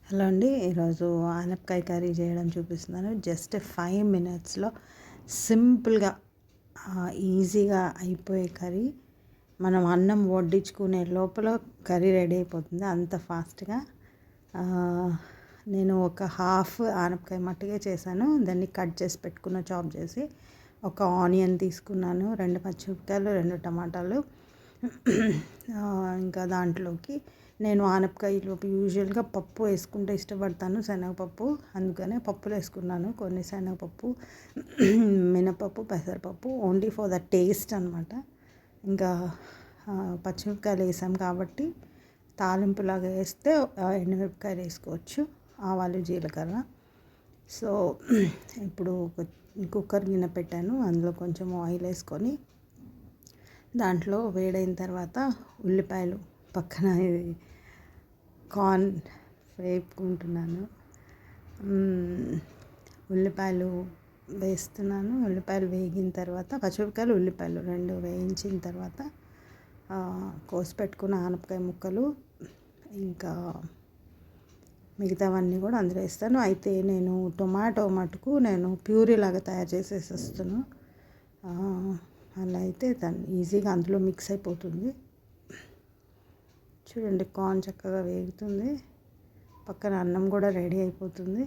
Hello అండి. ఈరోజు ఆనపకాయ కర్రీ చేయడం చూపిస్తున్నాను. జస్ట్ 5 మినిట్స్లో సింపుల్గా ఈజీగా అయిపోయే కర్రీ. మనం అన్నం వడ్డించుకునే లోపల కర్రీ రెడీ అయిపోతుంది అంత ఫాస్ట్గా. నేను ఒక హాఫ్ ఆనపకాయ మట్టుగా చేశాను. దాన్ని కట్ చేసి పెట్టుకున్న, చాప్ చేసి. ఒక ఆనియన్ తీసుకున్నాను, 2 పచ్చిమిరపకాయలు, 2 టమాటాలు. ఇంకా దాంట్లోకి నేను ఆనపకాయలోకి యూజువల్గా పప్పు వేసుకుంటే ఇష్టపడతాను, శనగపప్పు. అందుకనే పప్పులు వేసుకున్నాను, కొన్ని శనగపప్పు, మినపప్పు, పెసరపప్పు, ఓన్లీ ఫర్ ద టేస్ట్ అనమాట. ఇంకా పచ్చిమిరపకాయలు వేసాం కాబట్టి తాలింపులాగా వేస్తే ఎండుమిరపకాయలు వేసుకోవచ్చు, ఆవాలు, జీలకర్ర. సో ఇప్పుడు కుక్కర్ గిన్నె పెట్టాను, అందులో కొంచెం ఆయిల్ వేసుకొని దాంట్లో వేడైన తర్వాత ఉల్లిపాయలు, పక్కన కార్న్ వేపుకుంటున్నాను. ఉల్లిపాయలు వేస్తున్నాను. ఉల్లిపాయలు వేగిన తర్వాత పచ్చిమిరపకాయలు, ఉల్లిపాయలు 2 వేయించిన తర్వాత కోసి పెట్టుకున్న ఆనపకాయ ముక్కలు, ఇంకా మిగతావన్నీ కూడా అందులో వేస్తాను. అయితే నేను టొమాటో మటుకు నేను ప్యూరీ లాగా తయారు చేసేసేస్తాను. అలా అయితే దాన్ని ఈజీగా అందులో మిక్స్ అయిపోతుంది. చూడండి, కార్న్ చక్కగా వేగుతుంది, పక్కన అన్నం కూడా రెడీ అయిపోతుంది.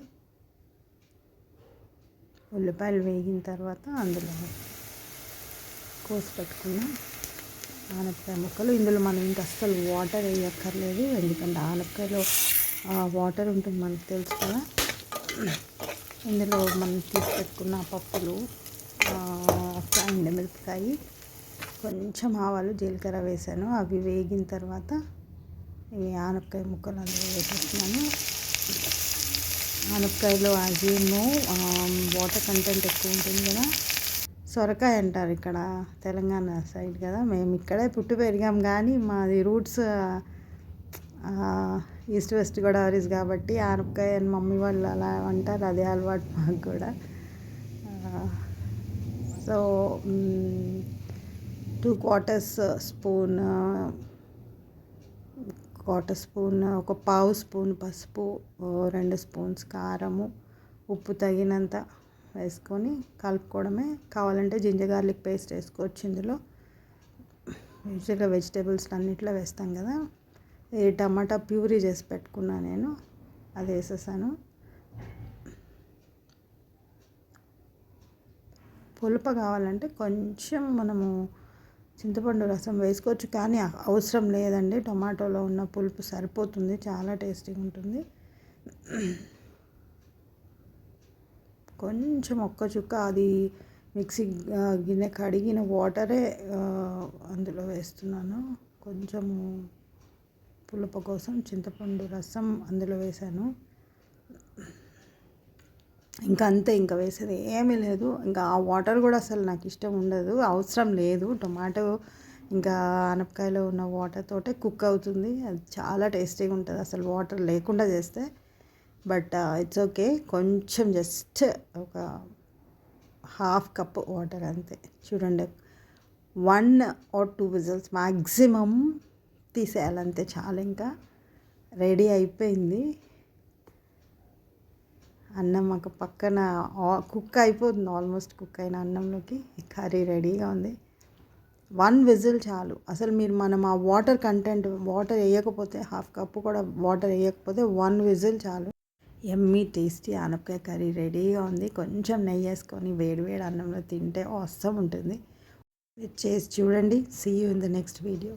ఉల్లిపాయలు వేగిన తర్వాత అందులో కోసి పెట్టుకున్న ఆనపకాయ ముక్కలు. ఇందులో మనం ఇంకా అస్సలు వాటర్ వేయక్కర్లేదు, ఎందుకంటే ఆనపకాయలో వాటర్ ఉంటుంది, మనకు తెలుసు కదా. ఇందులో మనం తీసి పెట్టుకున్న పప్పులు, ఎండుమిరపకాయ, కొంచెం ఆవాలు, జీలకర్ర వేసాను. అవి వేగిన తర్వాత ఇవి ఆనపకాయ ముక్కలు అందులో వేసేస్తున్నాను. ఆనపకాయలో అదేమో వాటర్ కంటెంట్ ఎక్కువ ఉంటుంది కదా. సొరకాయ అంటారు ఇక్కడ తెలంగాణ సైడ్ కదా. మేము ఇక్కడే పుట్టి పెరిగాం, కానీ మాది రూట్స్ ఈస్ట్ వెస్ట్ గోదావరీస్ కాబట్టి ఆనపకాయ అని మమ్మీ వాళ్ళు అలా అంటారు, అదే అలవాటు మాకు కూడా. సో 2 క్వార్టర్స్ స్పూన్, ఒక పావు స్పూన్ పసుపు, 2 స్పూన్స్ కారము, ఉప్పు తగినంత వేసుకొని కలుపుకోవడమే. కావాలంటే జింజర్ గార్లిక్ పేస్ట్ వేసుకోవచ్చు. ఇందులో యూజువల్గా వెజిటేబుల్స్ అన్నిట్లో వేస్తాం కదా. ఈ టమాటా ప్యూరీ చేసి పెట్టుకున్నా నేను, అది వేసేసాను. పులుపు కావాలంటే కొంచెం మనము చింతపండు రసం వేసుకోవచ్చు, కానీ అవసరం లేదండి. టొమాటోలో ఉన్న పులుపు సరిపోతుంది, చాలా టేస్టీగా ఉంటుంది. కొంచెం ఒక్క చుక్క అది మిక్సీ గిన్నె కడిగిన వాటరే అందులో వేస్తున్నాను. కొంచెము పులుపు కోసం చింతపండు రసం అందులో వేసాను. ఇంకా అంతే, ఇంకా వేసేది ఏమీ లేదు. ఇంకా ఆ వాటర్ కూడా అసలు నాకు ఇష్టం ఉండదు, అవసరం లేదు. టొమాటో ఇంకా ఆనపకాయలో ఉన్న వాటర్ తోటే కుక్ అవుతుంది, అది చాలా టేస్టీగా ఉంటుంది అసలు వాటర్ లేకుండా చేస్తే. బట్ ఇట్స్ ఓకే, కొంచెం జస్ట్ ఒక హాఫ్ కప్ వాటర్ అంతే. చూడండి, 1 or 2 విజిల్స్ మ్యాక్సిమం తీసేయాలంతే, చాలా. ఇంకా రెడీ అయిపోయింది అన్నం. ఒక పక్కన కుక్ అయిపోతుంది, ఆల్మోస్ట్ కుక్ అయిన అన్నంలోకి కర్రీ రెడీగా ఉంది. 1 విజిల్ చాలు. అసలు మనం ఆ వాటర్ కంటెంట్, వాటర్ వేయకపోతే, హాఫ్ కప్పు కూడా వాటర్ వేయకపోతే 1 విజిల్ చాలు. యమ్మీ టేస్టీ ఆనపకాయ కర్రీ రెడీగా ఉంది. కొంచెం నెయ్యి వేసుకొని వేడి వేడి అన్నంలో తింటే అవసరం ఉంటుంది. చేసి చూడండి. See you in the next video.